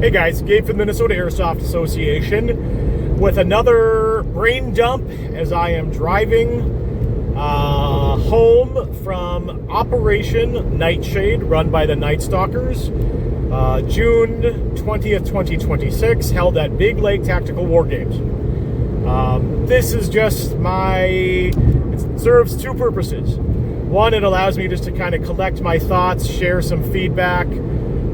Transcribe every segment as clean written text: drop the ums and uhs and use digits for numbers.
Hey guys, Gabe from the Minnesota Airsoft Association with another brain dump as I am driving home from Operation Nightshade, run by the Night Stalkers, June 20th, 2026, held at Big Lake Tactical War Games. This is just it serves two purposes. One, it allows me just to kind of collect my thoughts, share some feedback,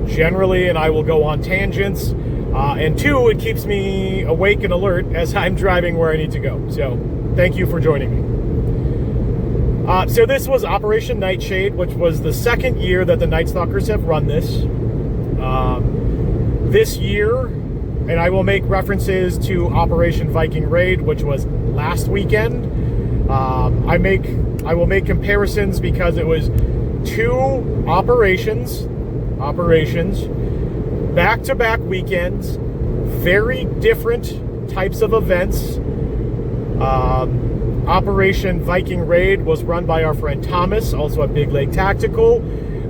generally, and I will go on tangents. And two, it keeps me awake and alert as I'm driving where I need to go. So thank you for joining me. So this was Operation Nightshade, which was the second year that the Night Stalkers have run this. This year, and I will make references to Operation Viking Raid, which was last weekend. I will make comparisons because it was two operations, back-to-back weekends, very different types of events. Operation Viking Raid was run by our friend Thomas, also at Big Lake Tactical,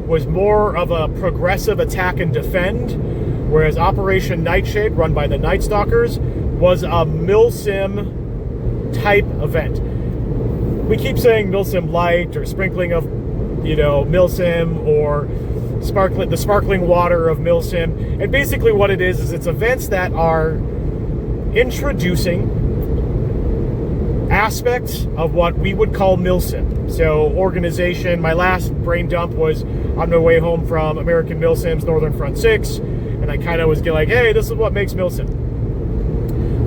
was more of a progressive attack and defend, whereas Operation Nightshade, run by the Night Stalkers, was a milsim type event. We keep saying milsim light or sprinkling of, milsim or the sparkling water of milsim. And basically what it is it's events that are introducing aspects of what we would call milsim. So organization, my last brain dump was on my way home from American Milsim's Northern Front 6, and I kind of was like, hey, this is what makes milsim.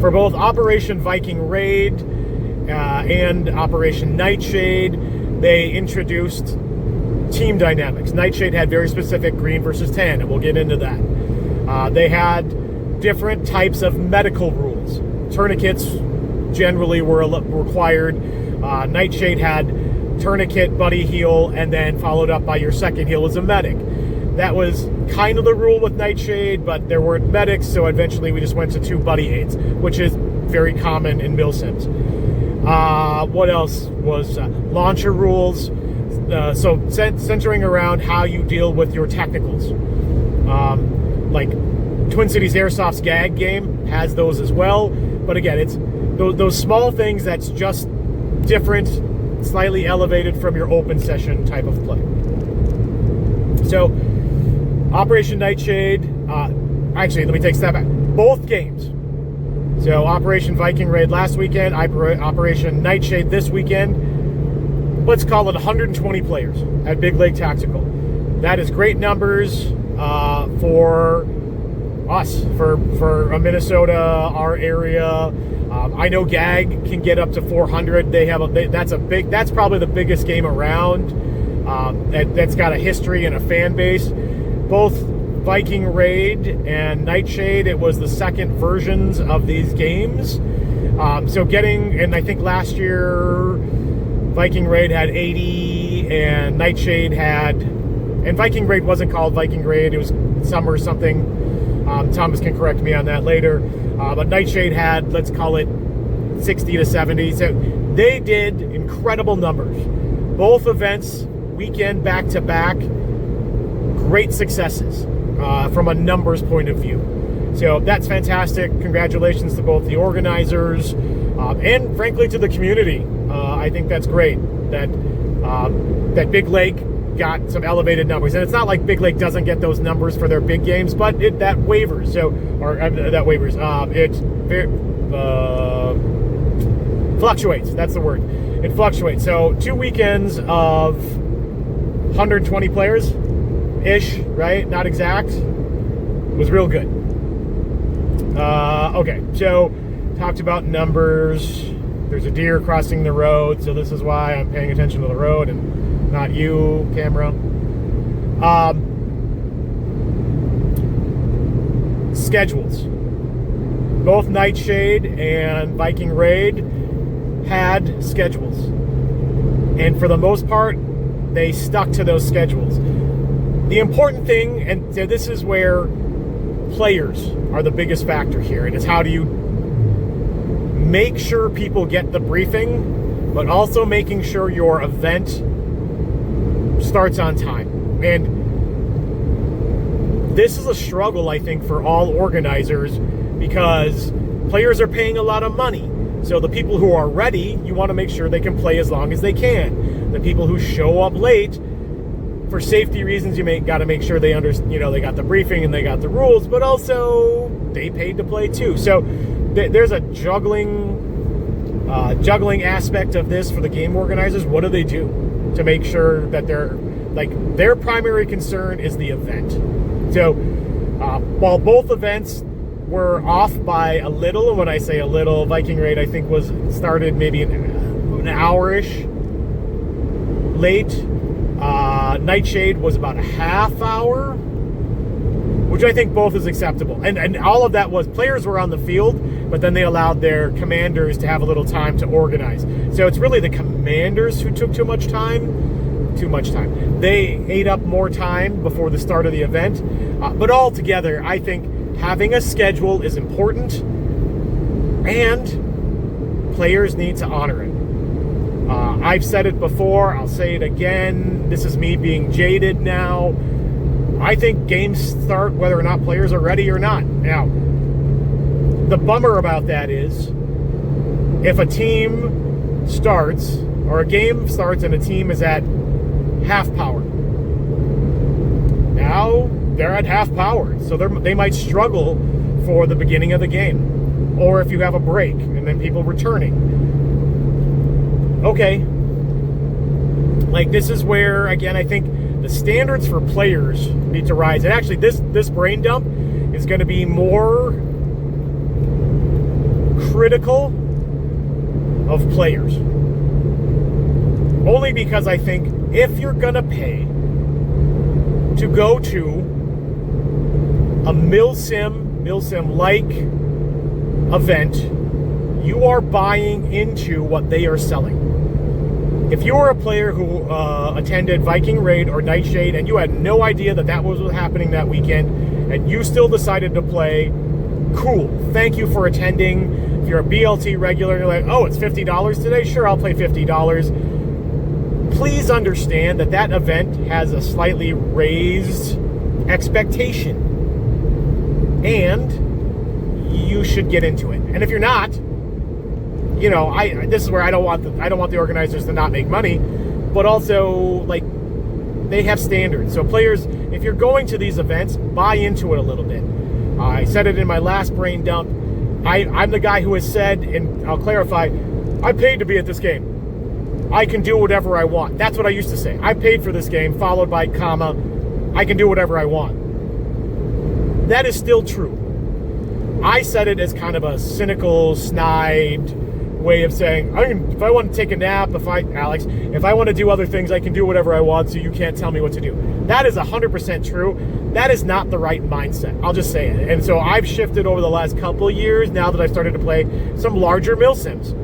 For both Operation Viking Raid and Operation Nightshade, they introduced team dynamics. Nightshade had very specific green versus tan, and we'll get into that. They had different types of medical rules. Tourniquets generally were required. Nightshade had tourniquet, buddy heal, and then followed up by your second heal as a medic. That was kind of the rule with Nightshade, but there weren't medics, so eventually we just went to two buddy aids, which is very common in milsims. What else was launcher rules? So centering around how you deal with your technicals. Like Twin Cities Airsoft's gag game has those as well. But again, it's those small things that's just different, slightly elevated from your open session type of play. So Operation Nightshade, actually, let me take a step back. Both games. So Operation Viking Raid last weekend, Operation Nightshade this weekend. Let's call it 120 players at Big Lake Tactical. That is great numbers for us, for Minnesota, our area. I know GAG can get up to 400. That's probably the biggest game around. That's got a history and a fan base. Both Viking Raid and Nightshade, it was the second versions of these games. And I think last year Viking Raid had 80 and Nightshade and Viking Raid wasn't called Viking Raid, it was summer something. Thomas can correct me on that later. But Nightshade had, let's call it 60 to 70. So they did incredible numbers. Both events, weekend back to back, great successes from a numbers point of view. So that's fantastic. Congratulations to both the organizers and frankly to the community. I think that's great that Big Lake got some elevated numbers, and it's not like Big Lake doesn't get those numbers for their big games, but that wavers. It fluctuates. That's the word. It fluctuates. So 2 weekends of 120 players ish, right? Not exact. Was real good. Okay, so talked about numbers. There's a deer crossing the road, so this is why I'm paying attention to the road and not you, camera. Schedules. Both Nightshade and Viking Raid had schedules. And for the most part, they stuck to those schedules. The important thing, and this is where players are the biggest factor here, and it's how do you make sure people get the briefing, but also making sure your event starts on time. And this is a struggle, I think, for all organizers, because players are paying a lot of money. So the people who are ready, you want to make sure they can play as long as they can. The people who show up late, for safety reasons, you got to make sure they they got the briefing and they got the rules, but also they paid to play too. So there's a juggling aspect of this for the game organizers. What do they do to make sure that their primary concern is the event? So while both events were off by a little, and when I say a little, Viking Raid I think started maybe an hour-ish late. Nightshade was about a half hour, which I think both is acceptable. And all of that was players were on the field, but then they allowed their commanders to have a little time to organize. So it's really the commanders who took too much time. They ate up more time before the start of the event. But altogether, I think having a schedule is important, and players need to honor it. I've said it before, I'll say it again. This is me being jaded now. I think games start whether or not players are ready or not. Now, the bummer about that is if a team starts, or a game starts and a team is at half power. Now, they're at half power, so they might struggle for the beginning of the game. Or if you have a break and then people returning. Okay, like this is where, again, I think the standards for players need to rise. And actually, this brain dump is going to be more critical of players. Only because I think if you're going to pay to go to a milsim-like event, you are buying into what they are selling. If you're a player who attended Viking Raid or Nightshade and you had no idea that was happening that weekend and you still decided to play, cool. Thank you for attending. If you're a BLT regular, you're like, oh, it's $50 today? Sure, I'll play $50. Please understand that event has a slightly raised expectation. And you should get into it. And if you're not, this is where I don't want the organizers to not make money, but also like they have standards. So players, if you're going to these events, buy into it a little bit. I said it in my last brain dump. I'm the guy who has said, and I'll clarify, I paid to be at this game. I can do whatever I want. That's what I used to say. I paid for this game, followed by comma, I can do whatever I want. That is still true. I said it as kind of a cynical, snide way of saying, if I want to take a nap, if I want to do other things, I can do whatever I want, so you can't tell me what to do. That is 100% true. That is not the right mindset. I'll just say it. And so I've shifted over the last couple of years, now that I've started to play some larger milsims.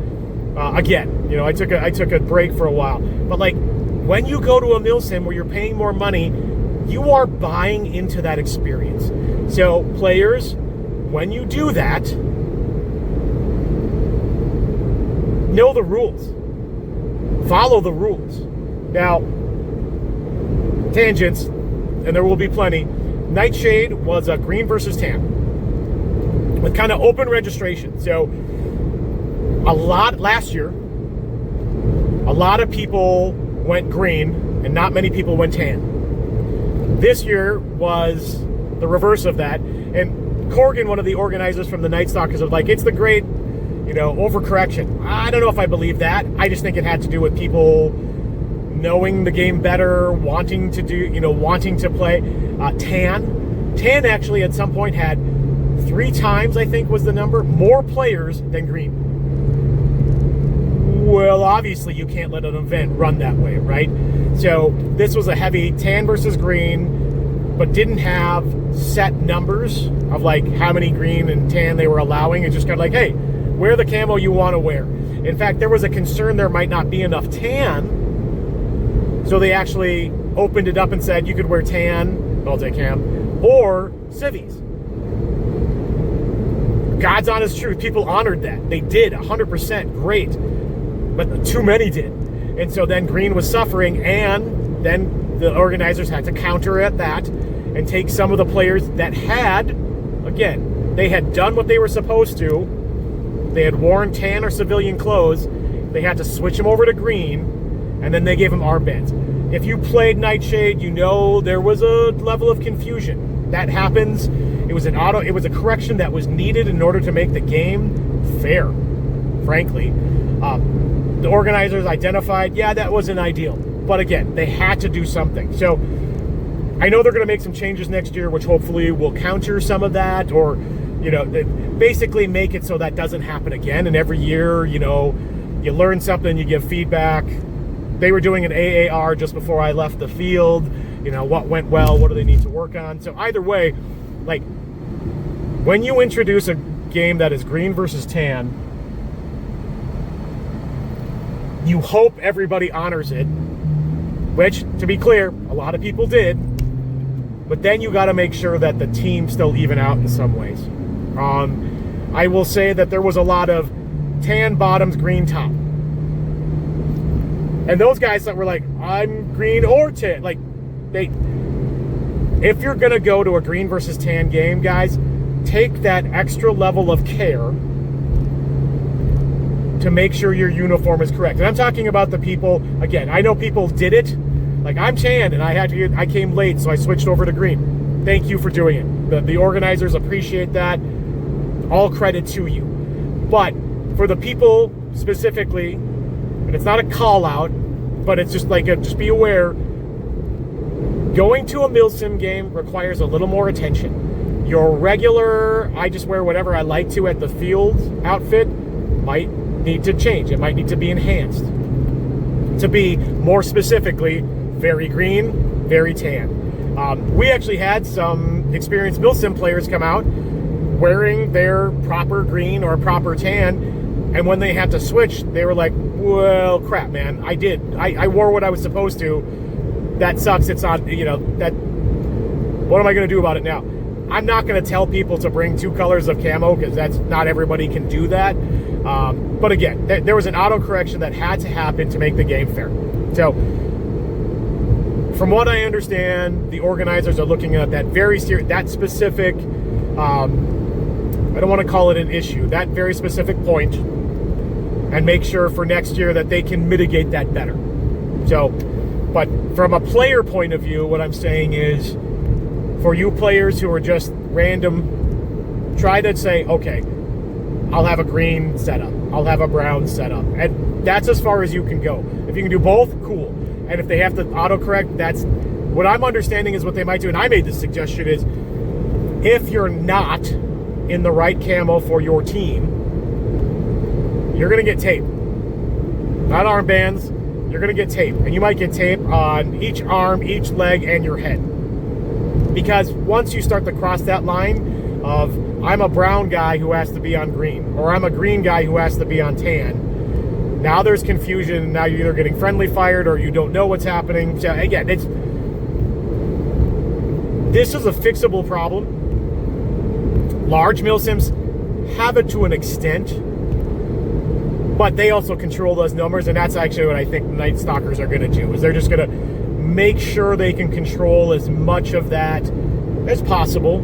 Again, I took a break for a while. But like, when you go to a milsim where you're paying more money, you are buying into that experience. So players, when you do that, know the rules. Follow the rules. Now, tangents, and there will be plenty. Nightshade was a green versus tan with kind of open registration. So last year, a lot of people went green and not many people went tan. This year was the reverse of that. And Corgan, one of the organizers from the Night Stalkers, was like, it's the great overcorrection. I don't know if I believe that. I just think it had to do with people knowing the game better, wanting to play. Tan actually at some point had 3 times, I think was the number, more players than green. Well, obviously you can't let an event run that way, right? So this was a heavy tan versus green, but didn't have set numbers of like how many green and tan they were allowing. It's just kind of like, hey, wear the camo you want to wear. In fact, there was a concern there might not be enough tan, so they actually opened it up and said you could wear tan, multicam, or civvies. God's honest truth, people honored that. They did, 100%, great. But too many did. And so then green was suffering, and then the organizers had to counter at that and take some of the players that they had done what they were supposed to. They had worn tan or civilian clothes. They had to switch them over to green, and then they gave them armbands. If you played Nightshade, you know there was a level of confusion. That happens. It was a correction that was needed in order to make the game fair, frankly. The organizers identified, that wasn't ideal. But again, they had to do something. So I know they're going to make some changes next year, which hopefully will counter some of that, or, basically make it so that doesn't happen again. And every year, you learn something, you give feedback. They were doing an AAR just before I left the field. What went well, what do they need to work on? So either way, like, when you introduce a game that is green versus tan, you hope everybody honors it, which, to be clear, a lot of people did. But then you got to make sure that the teams still even out in some ways. I will say that there was a lot of tan bottoms, green top. And those guys that were like, I'm green or tan, like, if you're going to go to a green versus tan game, guys, take that extra level of care to make sure your uniform is correct. And I'm talking about the people, again, I know people did it. Like, I'm tan and I came late, so I switched over to green. Thank you for doing it. The organizers appreciate that. All credit to you. But for the people specifically, and it's not a call out, but it's just like, just be aware, going to a Milsim game requires a little more attention. Your regular, I just wear whatever I like to at the field outfit might need to change. It might need to be enhanced to be more specifically very green, very tan. We actually had some experienced Milsim players come out wearing their proper green or proper tan, and when they had to switch, they were like, well, crap, man, I wore what I was supposed to. That sucks. It's on, what am I going to do about it now? I'm not going to tell people to bring 2 colors of camo, because that's not everybody can do that. But again, there was an auto correction that had to happen to make the game fair. So from what I understand, the organizers are looking at that that specific, I don't want to call it an issue, that very specific point, and make sure for next year that they can mitigate that better. So, but from a player point of view, what I'm saying is, for you players who are just random, try to say, okay, I'll have a green setup, I'll have a brown setup, and that's as far as you can go. If you can do both, cool. And if they have to autocorrect, that's what I'm understanding is what they might do. And I made this suggestion is, if you're not in the right camo for your team, you're going to get tape. Not armbands, you're going to get tape. And you might get tape on each arm, each leg, and your head. Because once you start to cross that line of, I'm a brown guy who has to be on green, or I'm a green guy who has to be on tan, now there's confusion, and now you're either getting friendly fired or you don't know what's happening. So again, this is a fixable problem. Large Milsims have it to an extent, but they also control those numbers, and that's actually what I think Night Stalkers are going to do, is they're just going to make sure they can control as much of that as possible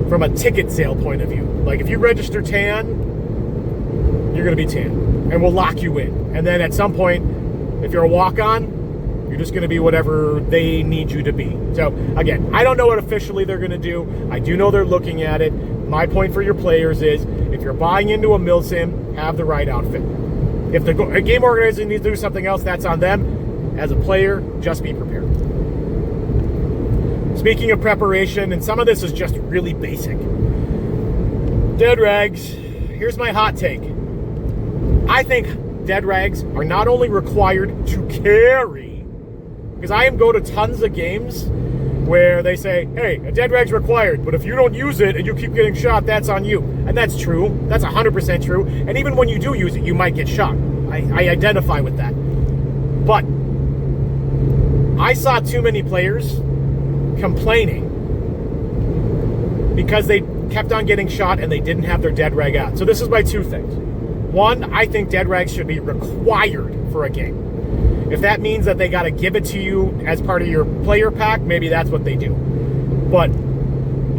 from a ticket sale point of view. Like, if you register tan, you're going to be tan, and we'll lock you in. And then at some point, if you're a walk-on, you're just going to be whatever they need you to be. So, again, I don't know what officially they're going to do. I do know they're looking at it. My point for your players is, if you're buying into a Milsim, have the right outfit. If the game organizer needs to do something else, that's on them. As a player, just be prepared. Speaking of preparation, and some of this is just really basic. Dead rags. Here's my hot take. I think dead rags are not only required to carry, because I go to tons of games where they say, hey, a dead rag's required, but if you don't use it and you keep getting shot, that's on you. And that's true. That's 100% true. And even when you do use it, you might get shot. I identify with that. But I saw too many players complaining because they kept on getting shot and they didn't have their dead rag out. So this is my 2 things. One, I think dead rags should be required for a game. If that means that they got to give it to you as part of your player pack, maybe that's what they do. But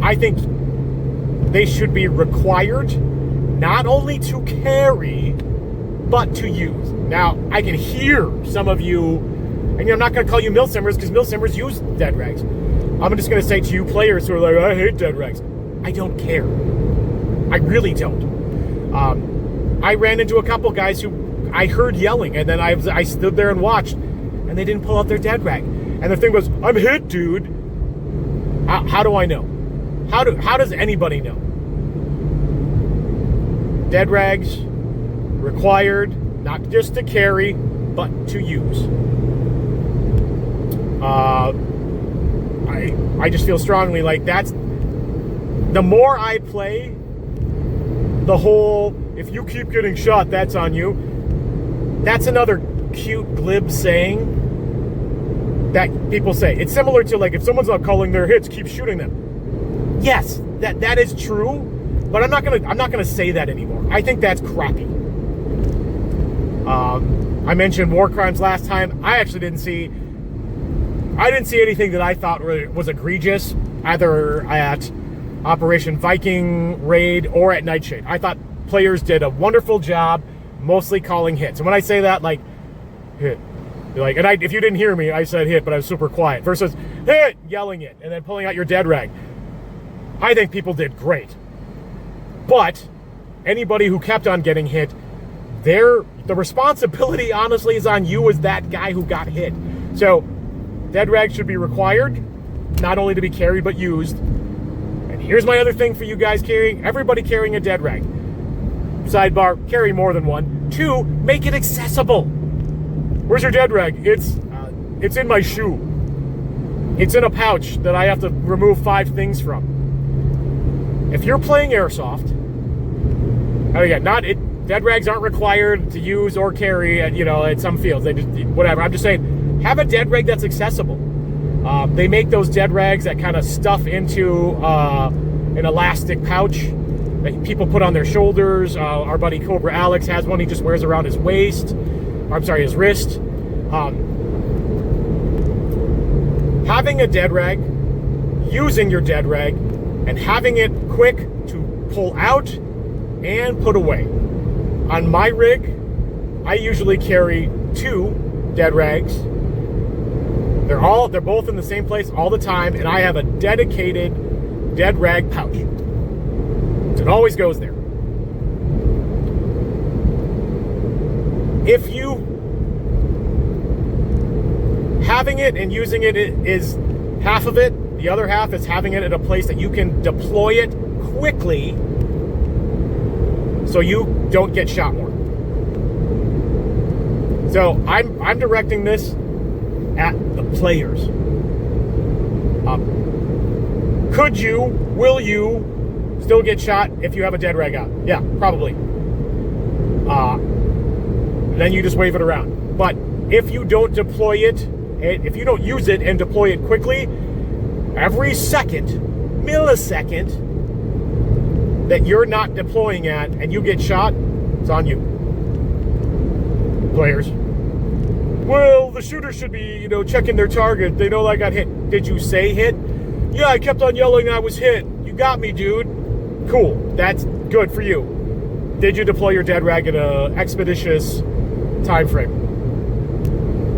I think they should be required not only to carry, but to use. Now, I can hear some of you, and I'm not going to call you milsimmers because milsimmers use dead rags. I'm just going to say to you players who are like, I hate dead rags. I don't care. I really don't. I ran into a couple guys who I heard yelling, and then I stood there and watched, and they didn't pull out their dead rag. And the thing was, I'm hit, dude. How do I know? How does anybody know? Dead rags required, not just to carry, but to use. I just feel strongly like that's the more I play, the whole if you keep getting shot, that's on you. That's another cute glib saying that people say. It's similar to like if someone's not calling their hits, keep shooting them. Yes, that is true, but I'm not gonna say that anymore. I think that's crappy. I mentioned war crimes last time. I didn't see anything that I thought was egregious, either at Operation Viking Raid or at Nightshade. I thought players did a wonderful job, mostly calling hits. And when I say that, like, hit. Like, and if you didn't hear me, I said hit, but I was super quiet. Versus hit, yelling it, and then pulling out your dead rag. I think people did great. But anybody who kept on getting hit, the responsibility, honestly, is on you as that guy who got hit. So, dead rag should be required, not only to be carried, but used. And here's my other thing for you guys everybody carrying a dead rag. Sidebar, carry more than one. 2, make it accessible. Where's your dead rag? It's in my shoe. It's in a pouch that I have to remove 5 things from. If you're playing Airsoft, again, dead rags aren't required to use or carry at some fields. They just, whatever. I'm just saying, have a dead rag that's accessible. They make those dead rags that kind of stuff into an elastic pouch that people put on their shoulders. Our buddy Cobra Alex has one he just wears around his waist. His wrist. Having a dead rag, using your dead rag, and having it quick to pull out and put away. On my rig, I usually carry 2 dead rags. They're both in the same place all the time, and I have a dedicated dead rag pouch. So it always goes there. If you having it and using it is half of it, the other half is having it at a place that you can deploy it quickly so you don't get shot more. So I'm directing this at the players. Will you still get shot if you have a dead rag out? Yeah, probably. Then you just wave it around. But if you don't deploy it, if you don't use it and deploy it quickly, every millisecond that you're not deploying at and you get shot, it's on you. Players. Well, the shooter should be, checking their target. They know I got hit. Did you say hit? Yeah, I kept on yelling I was hit. You got me, dude. Cool. That's good for you. Did you deploy your dead rag in an expeditious time frame?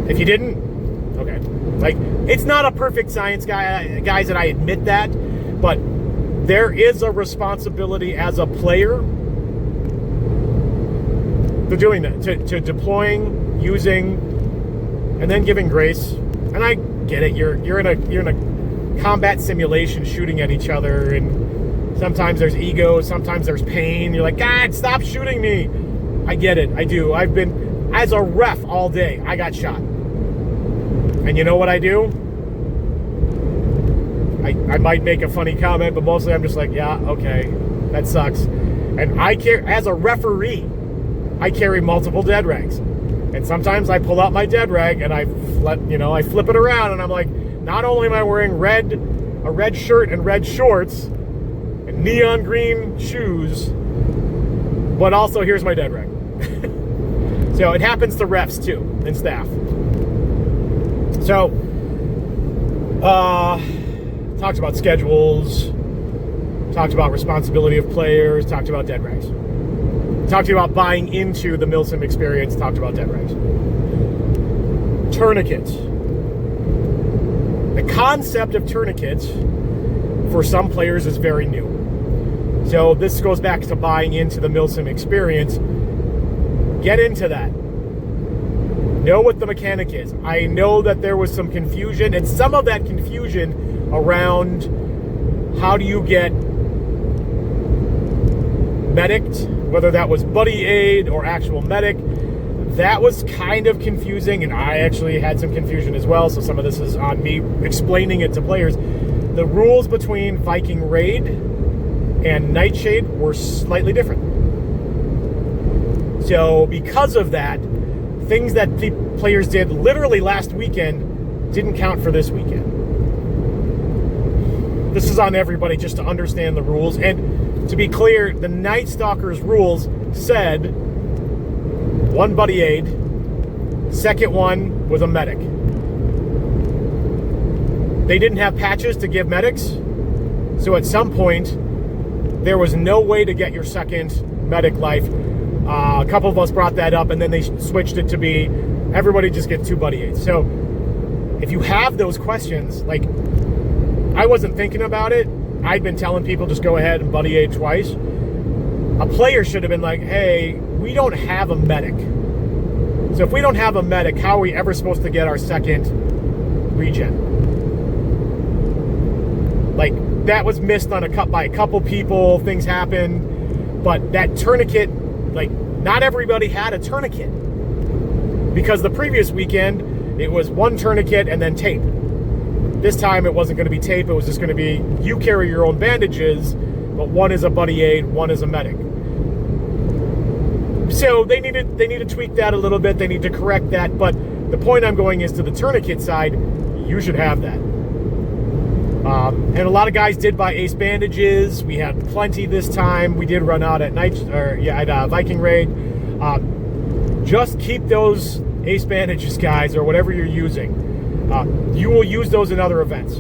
If you didn't, okay. Like, it's not a perfect science, guys, and I admit that, but there is a responsibility as a player to doing that, to deploying, using, and then giving grace. And I get it. You're in a combat simulation, shooting at each other, and sometimes there's ego, sometimes there's pain. You're like, God, stop shooting me. I get it. I do. I've been as a ref all day. I got shot, and you know what I do? I might make a funny comment, but mostly I'm just like, yeah, okay, that sucks. And as a referee, I carry multiple dead rags. And sometimes I pull out my dead rag and I flip it around, and I'm like, not only am I wearing a red shirt and red shorts and neon green shoes, but also here's my dead rag. So it happens to refs too and staff. So, talked about schedules, talked about responsibility of players, talked about dead rags. Talked to you about buying into the Milsim experience, talked about dead rags. Tourniquets. The concept of tourniquets for some players is very new. So this goes back to buying into the Milsim experience. Get into that. Know what the mechanic is. I know that there was some confusion, and some of that confusion around how do you get medicked, whether that was buddy aid or actual medic, that was kind of confusing, and I actually had some confusion as well, so some of this is on me explaining it to players. The rules between Viking Raid and Nightshade were slightly different. So because of that, things that the players did literally last weekend didn't count for this weekend. This is on everybody just to understand the rules. And to be clear, the Night Stalker's rules said one buddy aid, second one was a medic. They didn't have patches to give medics, so at some point there was no way to get your second medic life. A couple of us brought that up, and then they switched it to be everybody just gets 2 buddy aids. So if you have those questions, like, I wasn't thinking about it. I'd been telling people just go ahead and buddy aid twice. A player should have been like, hey, we don't have a medic. So if we don't have a medic, how are we ever supposed to get our second regen? Like, that was missed on by a couple people. Things happened. But that tourniquet, like, not everybody had a tourniquet. Because the previous weekend, it was one tourniquet and then tape. This time it wasn't going to be tape. It was just going to be you carry your own bandages, but one is a buddy aid, one is a medic. So they need to tweak that a little bit. They need to correct that. But the point I'm going is to the tourniquet side, you should have that. And a lot of guys did buy ace bandages. We had plenty this time. We did run out at Viking Raid. Just keep those ace bandages, guys, or whatever you're using. You will use those in other events.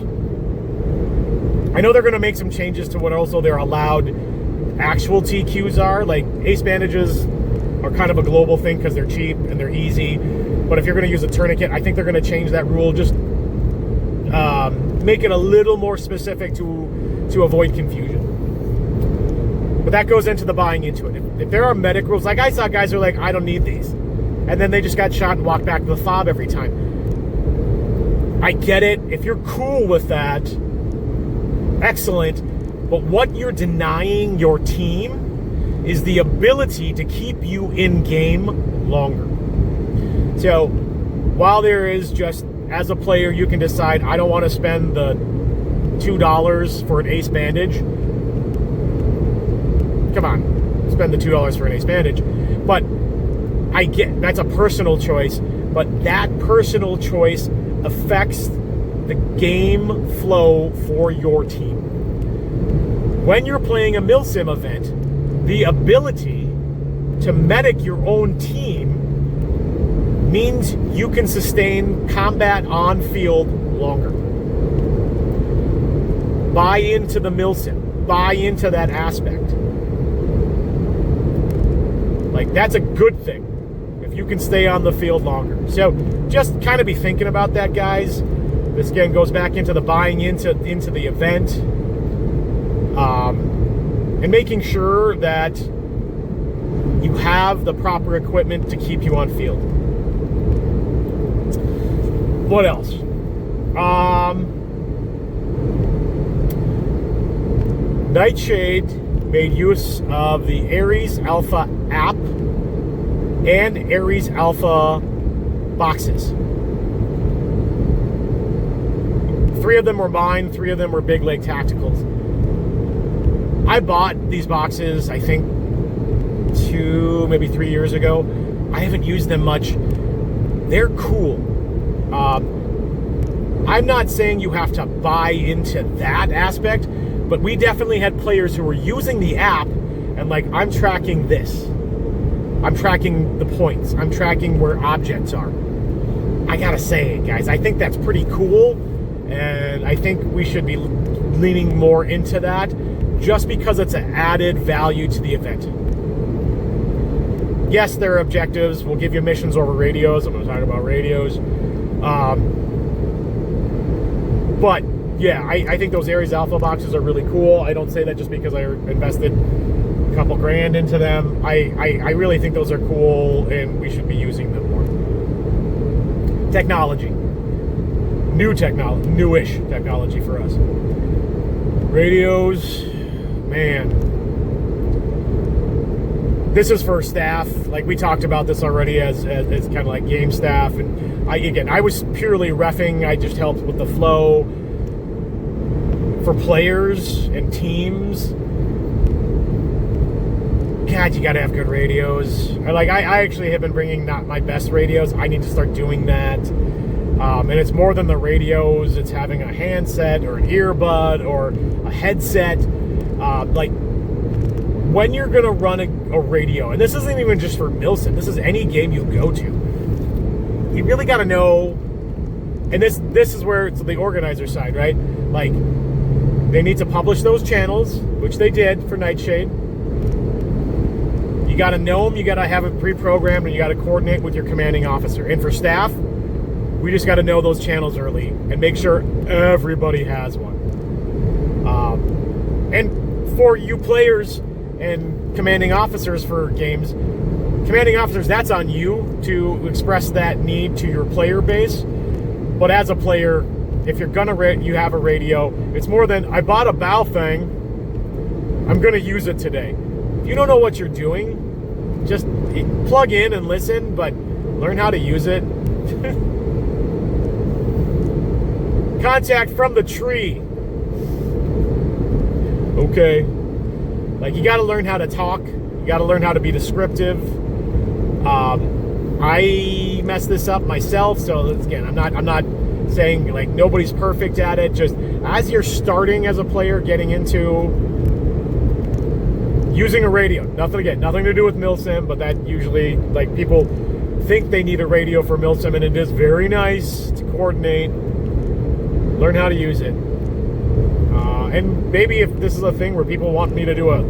I know they're going to make some changes to what also their allowed actual TQs are. Like, ace bandages are kind of a global thing because they're cheap and they're easy. But if you're going to use a tourniquet, I think they're going to change that rule. Just make it a little more specific to avoid confusion. But that goes into the buying into it. If there are medic rules, like I saw guys who are like, I don't need these. And then they just got shot and walked back to the fob every time. I get it. If you're cool with that, excellent. But what you're denying your team is the ability to keep you in game longer. So while there is just, as a player, you can decide, I don't want to spend the $2 for an ace bandage. Come on, spend the $2 for an ace bandage. But I get, that's a personal choice, but that personal choice affects the game flow for your team. When you're playing a Milsim event, the ability to medic your own team means you can sustain combat on field longer. Buy into the Milsim. Buy into that aspect. Like, that's a good thing if you can stay on the field longer. So just kind of be thinking about that, guys. This again goes back into the buying into the event, and making sure that you have the proper equipment to keep you on field. What else? Nightshade made use of the Ares Alpha app and Ares Alpha boxes. 3 of them were mine, 3 of them were Big Leg Tacticals. I bought these boxes, I think, 2, maybe 3 years ago. I haven't used them much. They're cool. I'm not saying you have to buy into that aspect, but we definitely had players who were using the app and like, I'm tracking this. I'm tracking the points. I'm tracking where objects are. I gotta say, guys, I think that's pretty cool, and I think we should be leaning more into that just because it's an added value to the event. Yes, there are objectives. We'll give you missions over radios. I'm going to talk about radios. But, yeah, I think those Ares Alpha boxes are really cool. I don't say that just because I invested a couple grand into them. I really think those are cool, and we should be using them more. Technology. Newish technology for us. Radios, man. This is for staff. Like, we talked about this already as kind of like game staff. And I was purely reffing. I just helped with the flow. For players and teams, God, you got to have good radios. I actually have been bringing not my best radios. I need to start doing that. And it's more than the radios. It's having a handset or an earbud or a headset. When you're going to run a radio, and this isn't even just for Milsim, this is any game you go to, you really got to know, and this is where it's the organizer side, right? Like, they need to publish those channels, which they did for Nightshade. You got to know them, you got to have it pre-programmed, and you got to coordinate with your commanding officer. And for staff, we just got to know those channels early and make sure everybody has one. And for you players and commanding officers for games, commanding officers, that's on you to express that need to your player base. But as a player, if you're gonna you have a radio, it's more than, I bought a bow thing, I'm gonna use it today. If you don't know what you're doing, just plug in and listen, but learn how to use it. Contact from the tree. Okay. Like, you got to learn how to talk. You got to learn how to be descriptive. I messed this up myself, so again, I'm not saying like nobody's perfect at it. Just as you're starting as a player, getting into using a radio. Nothing to do with Milsim, but that usually, like, people think they need a radio for Milsim, and it is very nice to coordinate. Learn how to use it. And maybe if this is a thing where people want me to do a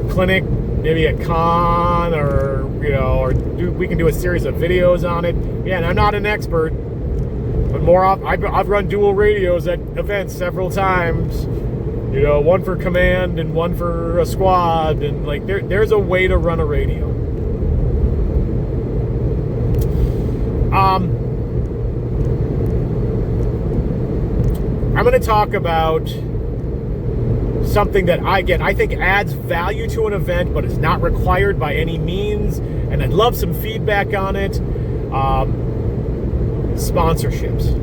clinic, maybe a con, or we can do a series of videos on it. Yeah, and I'm not an expert, but I've run dual radios at events several times. One for command and one for a squad, and like there's a way to run a radio. I'm going to talk about something that I think adds value to an event, but is not required by any means, and I'd love some feedback on it. Sponsorships.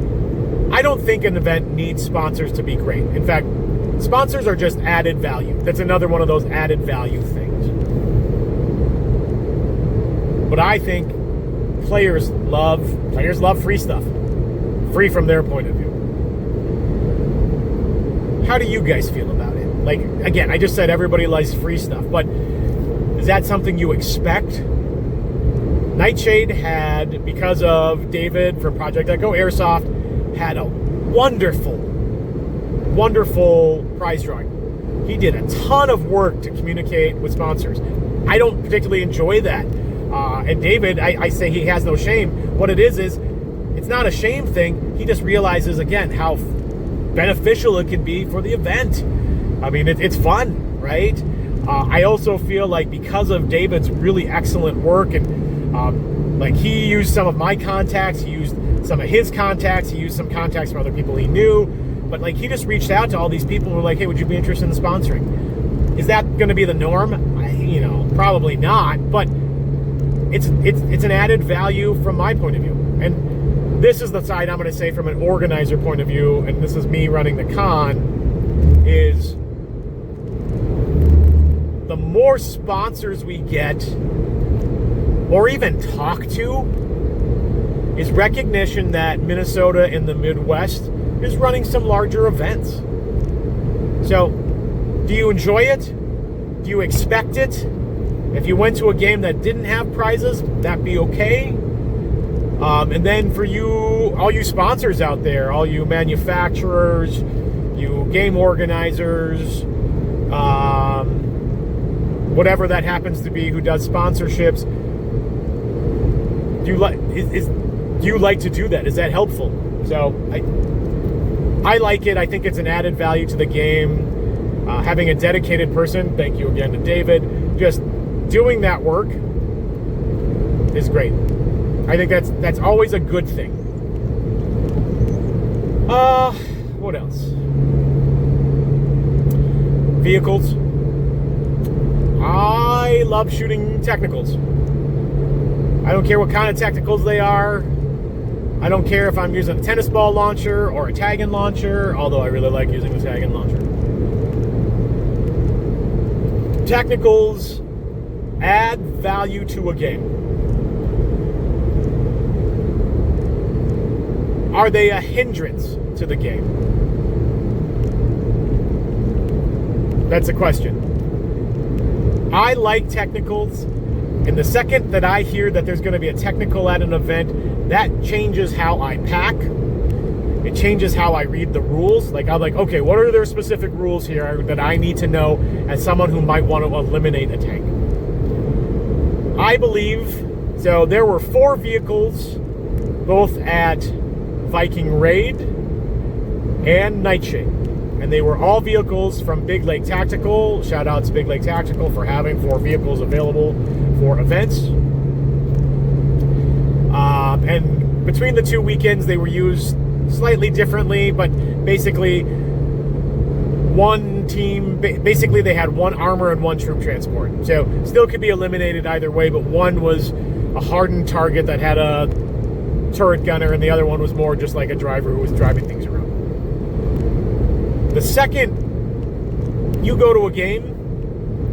I don't think an event needs sponsors to be great. In fact, sponsors are just added value. That's another one of those added value things. But I think players love free stuff. Free from their point of view. How do you guys feel about it? Like, again, I just said everybody likes free stuff, but is that something you expect? Nightshade had, because of David from Project Echo Airsoft, had a wonderful prize drawing. He did a ton of work to communicate with sponsors. I don't particularly enjoy that. And David, I say he has no shame. What it is it's not a shame thing. He just realizes, again, how beneficial it can be for the event. I mean, it's fun, right? I also feel like because of David's really excellent work, and like, he used some of my contacts, he used some of his contacts, he used some contacts from other people he knew, but like, he just reached out to all these people who were like, hey, would you be interested in sponsoring? Is that going to be the norm? Probably not, but it's an added value from my point of view. And this is the side I'm going to say from an organizer point of view, and this is me running the con, is the more sponsors we get, or even talk to, is recognition that Minnesota and the Midwest is running some larger events. So, do you enjoy it? Do you expect it? If you went to a game that didn't have prizes, would that be okay? And then for you, all you sponsors out there, all you manufacturers, you game organizers, whatever that happens to be, who does sponsorships, do you like to do that? Is that helpful? So I like it. I think it's an added value to the game. Having a dedicated person, thank you again to David, just doing that work is great. I think that's always a good thing. What else? Vehicles. I love shooting technicals. I don't care what kind of technicals they are. I don't care if I'm using a tennis ball launcher or a tag-in launcher, although I really like using the tag-in launcher. Technicals add value to a game. Are they a hindrance to the game? That's a question. I like technicals, and the second that I hear that there's going to be a technical at an event, that changes how I pack. It changes how I read the rules. Like, I'm like, okay, what are their specific rules here that I need to know as someone who might want to eliminate a tank? I believe, so there were 4 vehicles, both at Viking Raid and Nightshade. And they were all vehicles from Big Lake Tactical. Shout out to Big Lake Tactical for having 4 vehicles available for events. And between the 2 weekends, they were used slightly differently, but basically one team, basically they had 1 armor and 1 troop transport. So still could be eliminated either way, but one was a hardened target that had a turret gunner, and the other one was more just like a driver who was driving things around. The second you go to a game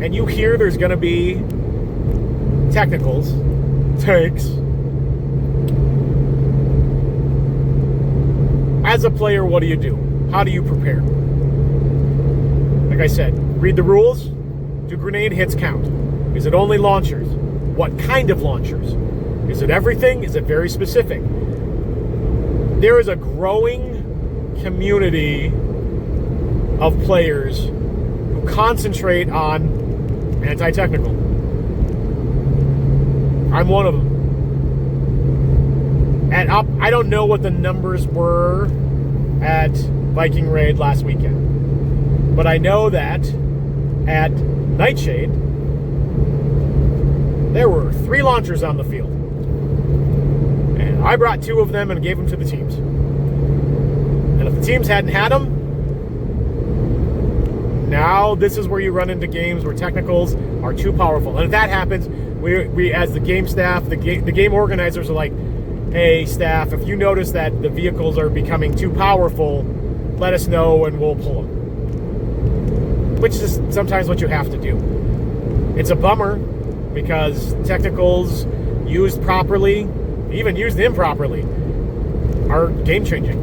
and you hear there's going to be technicals, tanks, as a player, what do? How do you prepare? Like I said, read the rules. Do grenade hits count? Is it only launchers? What kind of launchers? Is it everything? Is it very specific? There is a growing community of players who concentrate on anti-technical. I'm one of them. And I don't know what the numbers were at Viking Raid last weekend, but I know that at Nightshade there were 3 launchers on the field, and I brought 2 of them and gave them to the teams. And if the teams hadn't had them, now this is where you run into games where technicals are too powerful. And if that happens, we as the game staff, the game organizers are like, hey staff, if you notice that the vehicles are becoming too powerful, let us know and we'll pull them. Which is sometimes what you have to do. It's a bummer because technicals used properly, even used improperly, are game changing.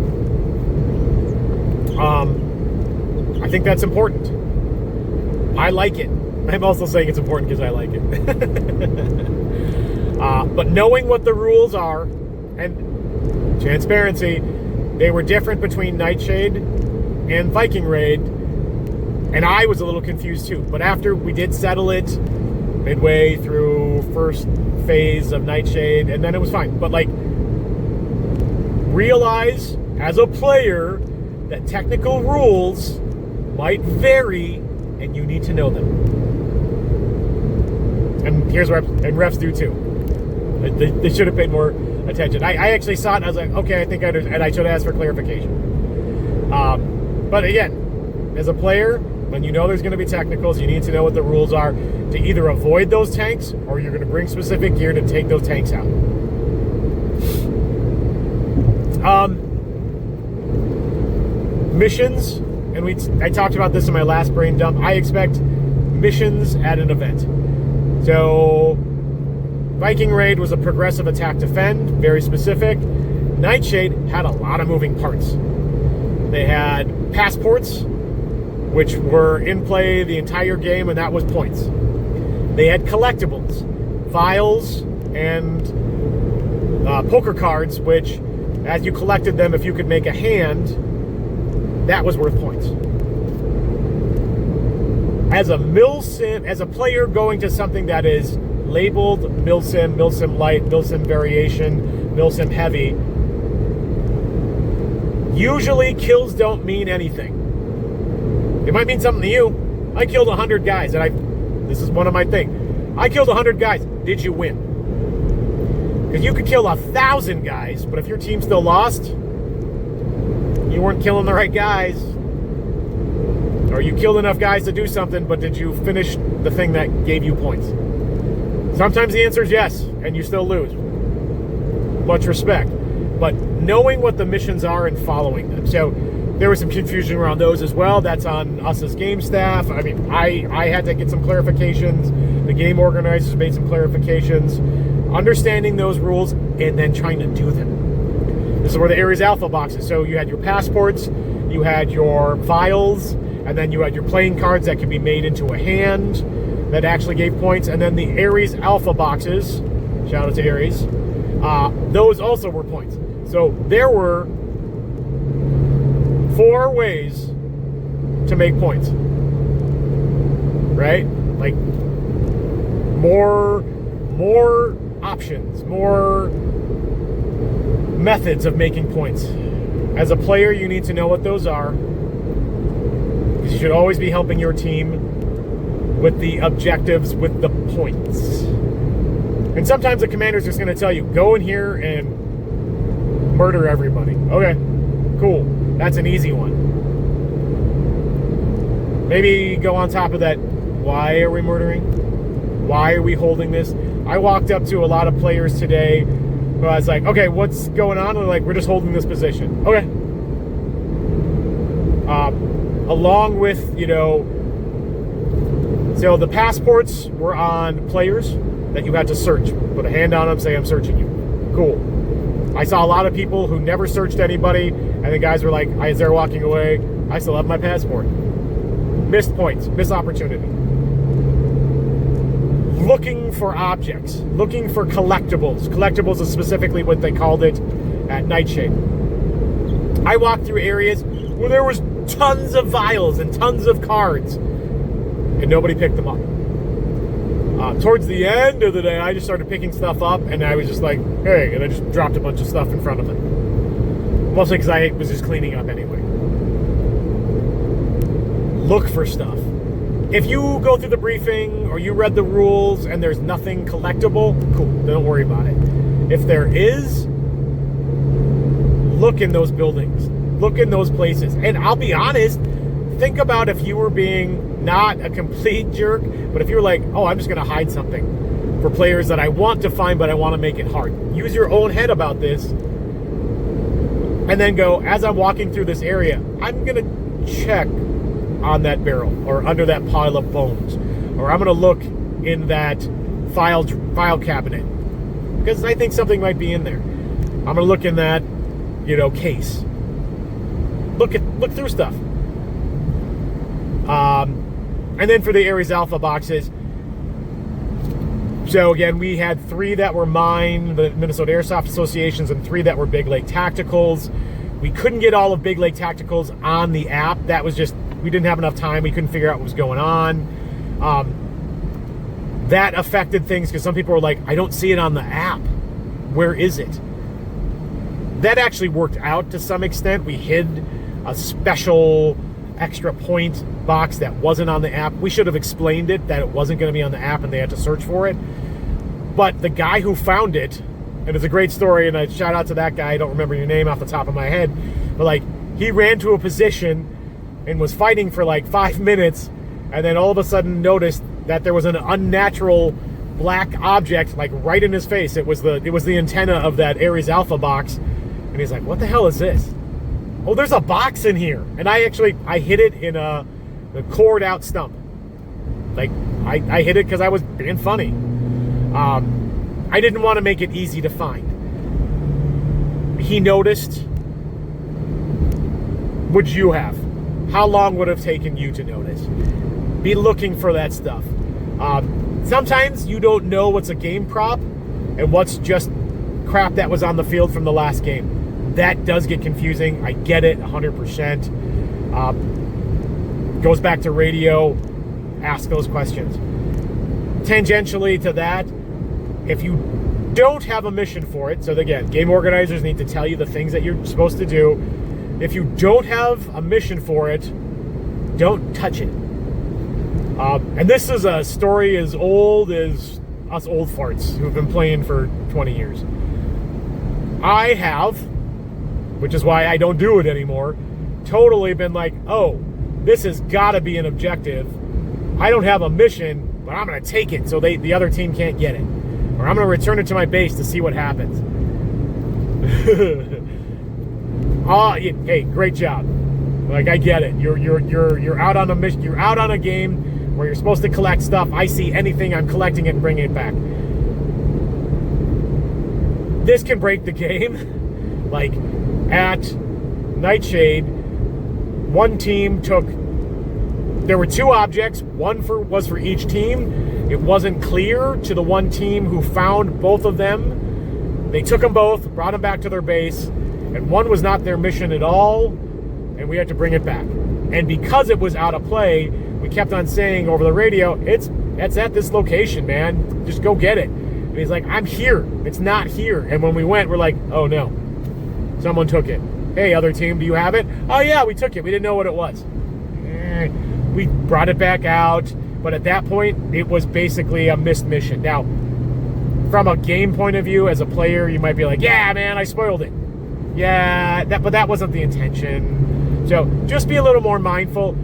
I think that's important. I like it. I'm also saying it's important because I like it. But knowing what the rules are, and transparency, they were different between Nightshade and Viking Raid, and I was a little confused too. But after we did settle it midway through first phase of Nightshade, and then it was fine. But like, realize as a player that technical rules might vary, and you need to know them. And here's where refs do too. They should have paid more attention. I actually saw it and I was like, okay, I think I understand, and I should have asked for clarification. But again, as a player, when you know there's going to be technicals, you need to know what the rules are to either avoid those tanks or you're going to bring specific gear to take those tanks out. Missions, and I talked about this in my last brain dump. I expect missions at an event. So Viking Raid was a progressive attack defend, very specific. Nightshade had a lot of moving parts. They had passports, which were in play the entire game, and that was points. They had collectibles, vials, and poker cards, which as you collected them, if you could make a hand, that was worth points. As a milsim, as a player going to something that is labeled milsim, milsim light, milsim variation, milsim heavy, usually kills don't mean anything. It might mean something to you. I killed 100 guys, and this is one of my things. I killed 100 guys. Did you win? Because you could kill 1,000 guys, but if your team still lost, you weren't killing the right guys. Or you killed enough guys to do something, but did you finish the thing that gave you points? Sometimes the answer is yes, and you still lose. Much respect. But knowing what the missions are and following them. So there was some confusion around those as well. That's on us as game staff. I mean, I had to get some clarifications. The game organizers made some clarifications. Understanding those rules and then trying to do them. This is where the Ares Alpha box is. So you had your passports, you had your vials, and then you had your playing cards that could be made into a hand that actually gave points. And then the Ares Alpha boxes, shout out to Ares, those also were points. So there were 4 ways to make points. Right? Like, more options, more methods of making points. As a player, you need to know what those are, because you should always be helping your team with the objectives, with the points. And sometimes the commander's just going to tell you, go in here and murder everybody. Okay, cool. That's an easy one. Maybe go on top of that, why are we murdering? Why are we holding this? I walked up to a lot of players today who I was like, okay, what's going on? And they're like, we're just holding this position. Okay. Along with, so the passports were on players that you had to search. Put a hand on them, say, I'm searching you. Cool. I saw a lot of people who never searched anybody, and the guys were like, as they're walking away, I still have my passport. Missed points, missed opportunity. Looking for objects, looking for collectibles. Collectibles is specifically what they called it at Nightshade. I walked through areas where there was tons of vials and tons of cards, and nobody picked them up. Towards the end of the day, I just started picking stuff up, and I was just like, hey, and I just dropped a bunch of stuff in front of them. Mostly because I was just cleaning up anyway. Look for stuff. If you go through the briefing or you read the rules and there's nothing collectible, cool, don't worry about it. If there is, look in those buildings. Look in those places. And I'll be honest, think about if you were being not a complete jerk, but if you're like, oh, I'm just going to hide something for players that I want to find, but I want to make it hard. Use your own head about this. And then go, as I'm walking through this area, I'm going to check on that barrel or under that pile of bones, or I'm going to look in that file cabinet because I think something might be in there. I'm going to look in that, case. Look through stuff. And then for the Ares Alpha boxes, so again, we had 3 that were mine, the Minnesota Airsoft Associations, and 3 that were Big Lake Tacticals. We couldn't get all of Big Lake Tacticals on the app. That was just, we didn't have enough time. We couldn't figure out what was going on. That affected things because some people were like, I don't see it on the app. Where is it? That actually worked out to some extent. We hid a special extra point box that wasn't on the app. We should have explained it, that it wasn't going to be on the app and they had to search for it. But the guy who found it, and it's a great story, and I shout out to that guy, I don't remember your name off the top of my head, but he ran to a position and was fighting for 5 minutes, and then all of a sudden noticed that there was an unnatural black object right in his face. It was the antenna of that Ares Alpha box, and he's like, what the hell is this? Oh, there's a box in here. And I hid it in a cord out stump. I hid it because I was being funny. I didn't want to make it easy to find. He noticed. Would you have? How long would it have taken you to notice? Be looking for that stuff. Sometimes you don't know what's a game prop and what's just crap that was on the field from the last game. That does get confusing. I get it 100%. Goes back to radio. Ask those questions. Tangentially to that, if you don't have a mission for it, so again, game organizers need to tell you the things that you're supposed to do. If you don't have a mission for it, don't touch it. And this is a story as old as us old farts who've been playing for 20 years. I have, which is why I don't do it anymore, totally been like, oh, this has got to be an objective. I don't have a mission, but I'm going to take it so the other team can't get it. Or I'm going to return it to my base to see what happens. Hey, great job. Like, I get it. You're out on a mission. You're out on a game where you're supposed to collect stuff. I see anything, I'm collecting it and bringing it back. This can break the game. Like, at Nightshade, one team took... There were two objects. One was for each team. It wasn't clear to the one team who found both of them. They took them both, brought them back to their base, and one was not their mission at all, and we had to bring it back. And because it was out of play, we kept on saying over the radio, it's at this location, man. Just go get it. And he's like, I'm here. It's not here. And when we went, we're like, oh no, someone took it. Hey, other team, do you have it? Oh yeah, we took it. We didn't know what it was. We brought it back out, but at that point, it was basically a missed mission. Now, from a game point of view, as a player, you might be like, yeah, man, I spoiled it. Yeah, but that wasn't the intention. So just be a little more mindful.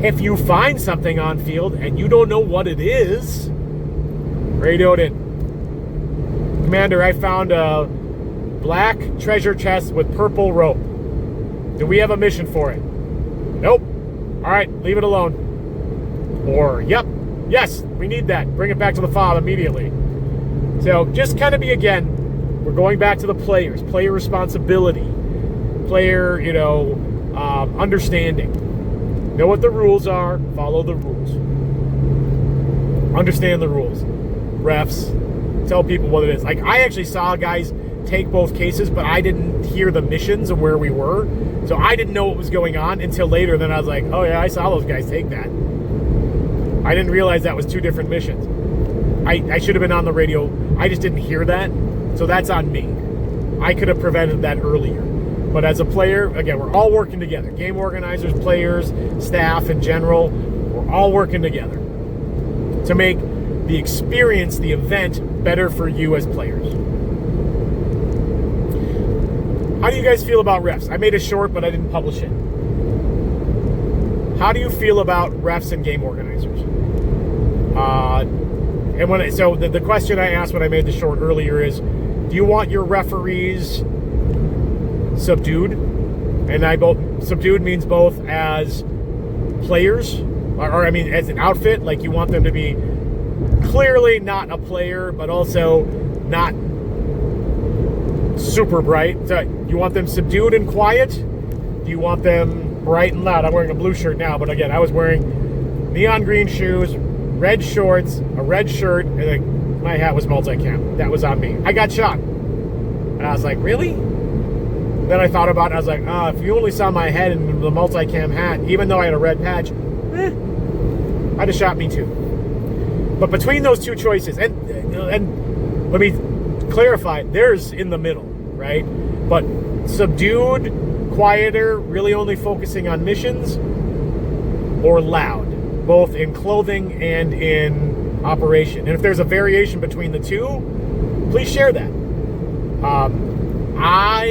If you find something on field and you don't know what it is, radio it in. Commander, I found a black treasure chest with purple rope. Do we have a mission for it? Nope. All right, leave it alone. Or, yep, yes, we need that. Bring it back to the fob immediately. So just kind of be, again, we're going back to the players. Player responsibility. Player, understanding. Know what the rules are. Follow the rules. Understand the rules. Refs. Tell people what it is. Like, I actually saw guys take both cases, but I didn't hear the missions of where we were. So I didn't know what was going on until later. Then I was like, oh yeah, I saw those guys take that. I didn't realize that was two different missions. I should have been on the radio. I just didn't hear that. So that's on me. I could have prevented that earlier. But as a player, again, we're all working together. Game organizers, players, staff in general, we're all working together to make the experience, the event, better for you as players. How do you guys feel about refs? I made a short, but I didn't publish it. How do you feel about refs and game organizers? So the question I asked when I made the short earlier is, do you want your referees subdued? And subdued means both as players, or as an outfit, like you want them to be clearly not a player, but also not super bright. So you want them subdued and quiet? Do you want them bright and loud? I'm wearing a blue shirt now, but again, I was wearing neon green shoes, red shorts, a red shirt, and my hat was multicam. That was on me. I got shot. And I was like, really? Then I thought about it. I was like, if you only saw my head in the multicam hat, even though I had a red patch, I'd have shot me too. But between those two choices, and let me clarify, there's in the middle, right? But subdued, quieter, really only focusing on missions, or loud, both in clothing and in operation. And if there's a variation between the two, please share that. I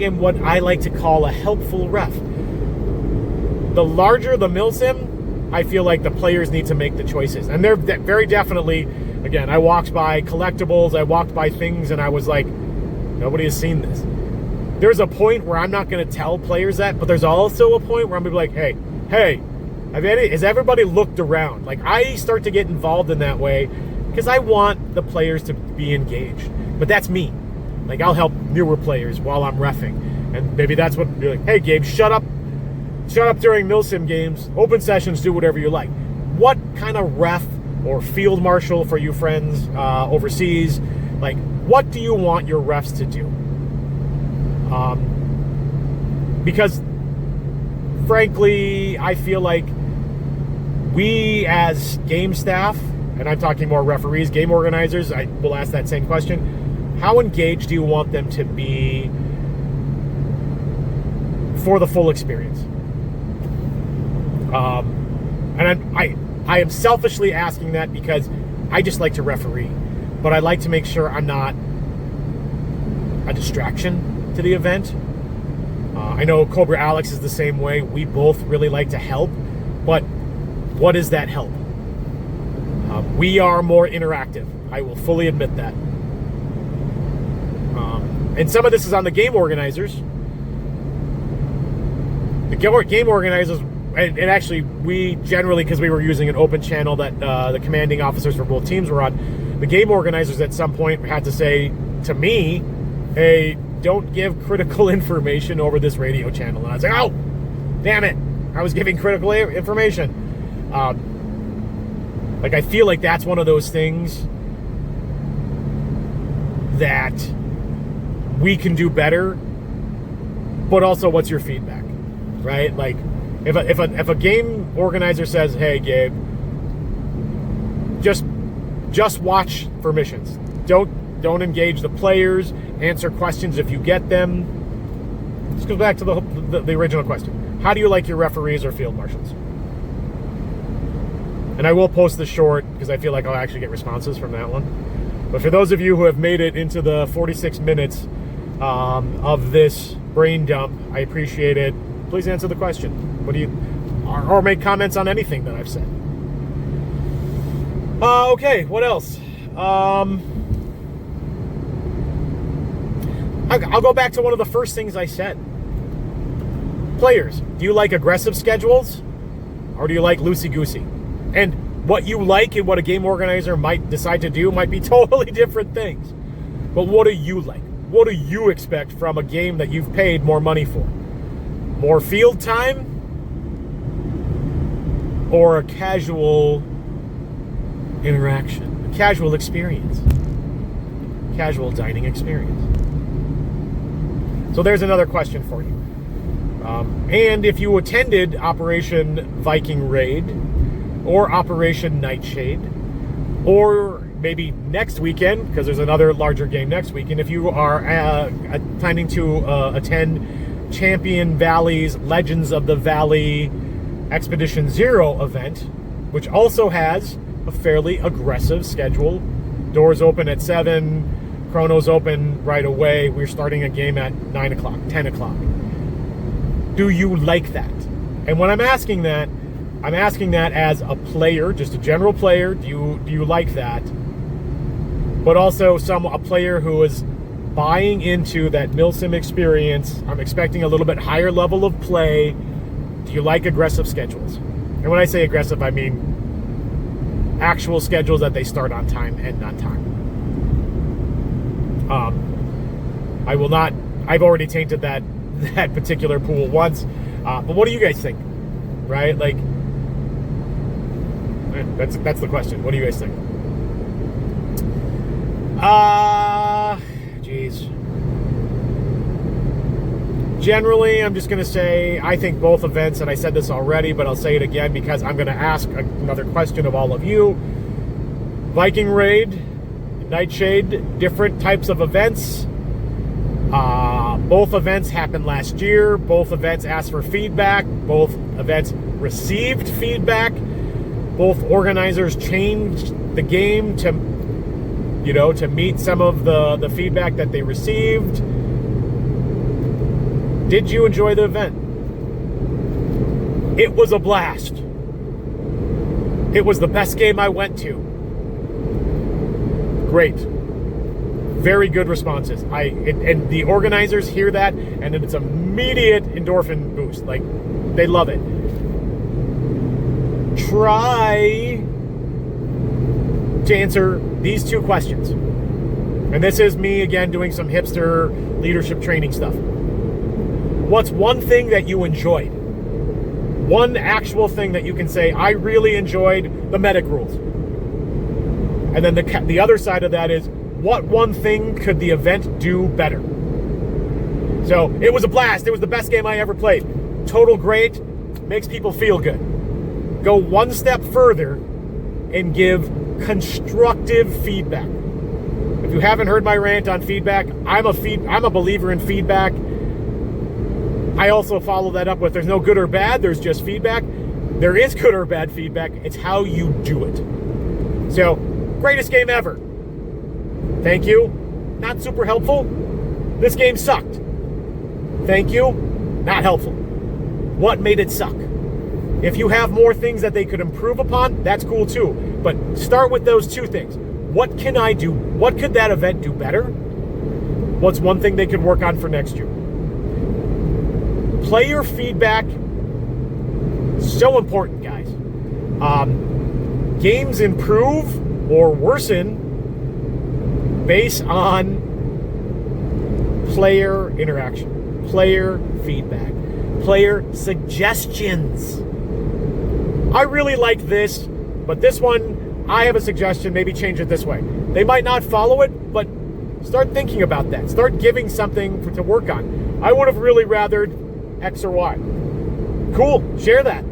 am what I like to call a helpful ref. The larger the milsim, I feel like the players need to make the choices. And they're very definitely, again, I walked by collectibles, I walked by things, and I was like, nobody has seen this. There's a point where I'm not going to tell players that, but there's also a point where I'm going to be like, hey, has everybody looked around? Like, I start to get involved in that way because I want the players to be engaged. But that's me. Like, I'll help newer players while I'm reffing. And maybe that's what you're like, hey, Gabe, shut up during milsim games. Open sessions, do whatever you like. What kind of ref or field marshal for you friends overseas? Like, what do you want your refs to do? Because frankly, I feel like we as game staff, and I'm talking more referees, game organizers, I will ask that same question. How engaged do you want them to be for the full experience? And I am selfishly asking that because I just like to referee, but I like to make sure I'm not a distraction to the event. I know Cobra Alex is the same way. We both really like to help, but what is that help? We are more interactive. I will fully admit that. And some of this is on the game organizers. The game organizers, and actually we generally, because we were using an open channel that the commanding officers for both teams were on, the game organizers at some point had to say to me, hey, don't give critical information over this radio channel. And I was like, oh, damn it. I was giving critical information. Like, I feel like that's one of those things that we can do better, but also what's your feedback, right? Like, if a game organizer says, hey, Gabe, just watch for missions. Don't engage the players. Answer questions if you get them. This goes back to the original question. How do you like your referees or field marshals? And I will post the short because I feel like I'll actually get responses from that one. But for those of you who have made it into the 46 minutes of this brain dump, I appreciate it. Please answer the question. What do you, or make comments on anything that I've said. Okay, what else? I'll go back to one of the first things I said. Players, do you like aggressive schedules or do you like loosey-goosey? And what you like and what a game organizer might decide to do might be totally different things. But what do you like? What do you expect from a game that you've paid more money for? More field time or a casual interaction? A casual experience? Casual dining experience? So there's another question for you. And if you attended Operation Viking Raid or Operation Nightshade, or maybe next weekend, because there's another larger game next weekend, if you are planning to attend Champion Valley's Legends of the Valley Expedition Zero event, which also has a fairly aggressive schedule. Doors open at 7, chronos open right away. We're starting a game at 9 o'clock, 10 o'clock. Do you like that? And when I'm asking that as a player, just a general player. Do you like that? But also a player who is buying into that Milsim experience. I'm expecting a little bit higher level of play. Do you like aggressive schedules? And when I say aggressive, I mean actual schedules that they start on time, end on time. I will not. I've already tainted that particular pool once. But what do you guys think? Right? Like, that's the question. What do you guys think? Geez. Generally, I'm just going to say I think both events, and I said this already, but I'll say it again because I'm going to ask another question of all of you. Viking Raid, Nightshade, different types of events. Both events happened last year. Both events asked for feedback. Both events received feedback. Both organizers changed the game to meet some of the feedback that they received. Did you enjoy the event? It was a blast. It was the best game I went to. Great. Very good responses. And the organizers hear that, and it's immediate endorphin boost. Like, they love it. Try to answer these two questions. And this is me, again, doing some hipster leadership training stuff. What's one thing that you enjoyed? One actual thing that you can say, I really enjoyed the medic rules. And then the other side of that is, what one thing could the event do better? So, it was a blast. It was the best game I ever played. Total great. Makes people feel good. Go one step further and give constructive feedback. If you haven't heard my rant on feedback, I'm a believer in feedback. I also follow that up with there's no good or bad, there's just feedback. There is good or bad feedback. It's how you do it. So, greatest game ever. Thank you. Not super helpful. This game sucked. Thank you. Not helpful. What made it suck? If you have more things that they could improve upon, that's cool too. But start with those two things. What can I do? What could that event do better? What's one thing they could work on for next year? Player feedback, so important, guys. Games improve or worsen based on player interaction, player feedback, player suggestions. I really like this, but this one, I have a suggestion, maybe change it this way. They might not follow it, but start thinking about that. Start giving something to work on. I would have really rathered X or Y. Cool, share that.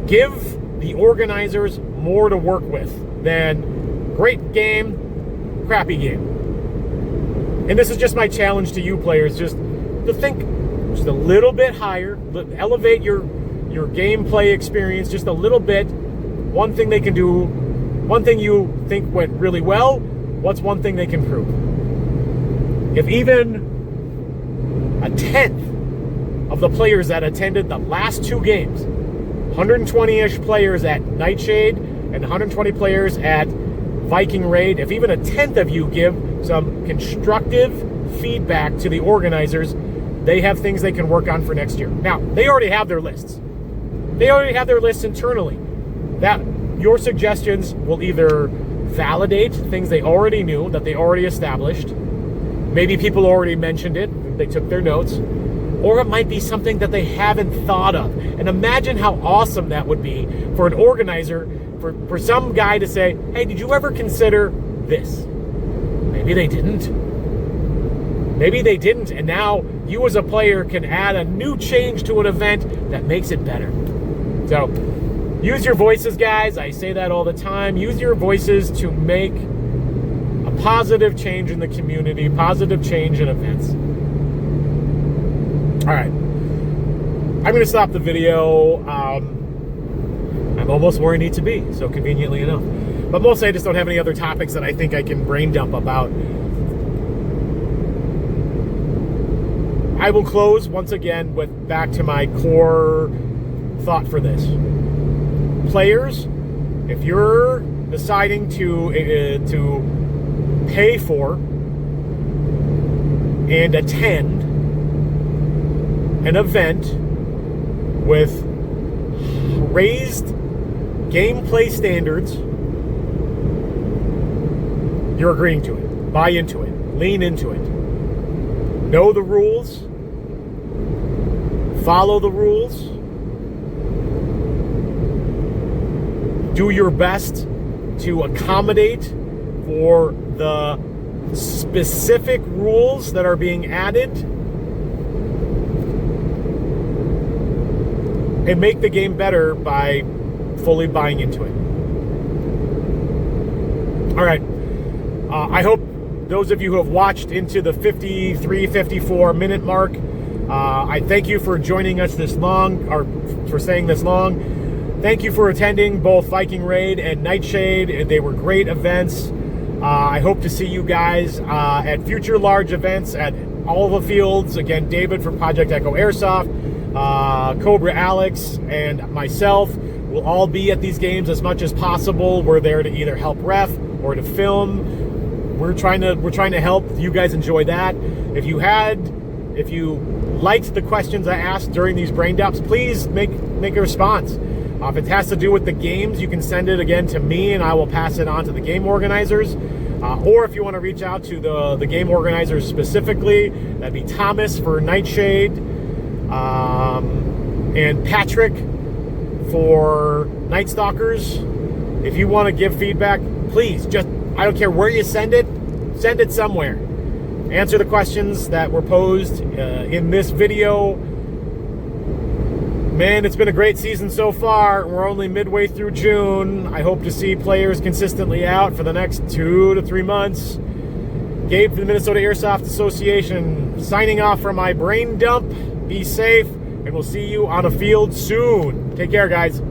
Give the organizers more to work with than great game, crappy game. And this is just my challenge to you players, just to think just a little bit higher, elevate your gameplay experience just a little bit. One thing they can do, one thing you think went really well, what's one thing they can improve? If even a tenth of the players that attended the last two games, 120-ish players at Nightshade and 120 players at Viking Raid, if even a tenth of you give some constructive feedback to the organizers, they have things they can work on for next year. Now, they already have their lists. They already have their lists internally. That your suggestions will either validate things they already knew, that they already established. Maybe people already mentioned it, they took their notes. Or it might be something that they haven't thought of. And imagine how awesome that would be for an organizer, for some guy to say, hey, did you ever consider this? Maybe they didn't. Maybe they didn't, and now you as a player can add a new change to an event that makes it better. So, use your voices, guys. I say that all the time. Use your voices to make a positive change in the community, positive change in events. All right. I'm going to stop the video. I'm almost where I need to be, so conveniently enough. But mostly I just don't have any other topics that I think I can brain dump about. I will close once again with back to my core thought for this. Players, if you're deciding to pay for and attend an event with raised gameplay standards, you're agreeing to it. Buy into it. Lean into it. Know the rules. Follow the rules. Do your best to accommodate for the specific rules that are being added, and make the game better by fully buying into it. All right. I hope those of you who have watched into the 53, 54 minute mark, I thank you for joining us this long, or for staying this long. Thank you for attending both Viking Raid and Nightshade. They were great events. I hope to see you guys at future large events at all the fields. Again, David from Project Echo Airsoft, Cobra Alex, and myself will all be at these games as much as possible. We're there to either help ref or to film. We're trying to help you guys enjoy that. If you liked the questions I asked during these brain dumps, please make a response. If it has to do with the games, you can send it again to me and I will pass it on to the game organizers. Or if you want to reach out to the game organizers specifically, that'd be Thomas for Nightshade, and Patrick for Night Stalkers. If you want to give feedback, please, I don't care where you send it, Send it somewhere. Answer the questions that were posed in this video. Man, it's been a great season so far. We're only midway through June. I hope to see players consistently out for the next 2 to 3 months. Gabe from the Minnesota Airsoft Association signing off from my brain dump. Be safe, and we'll see you on a field soon. Take care, guys.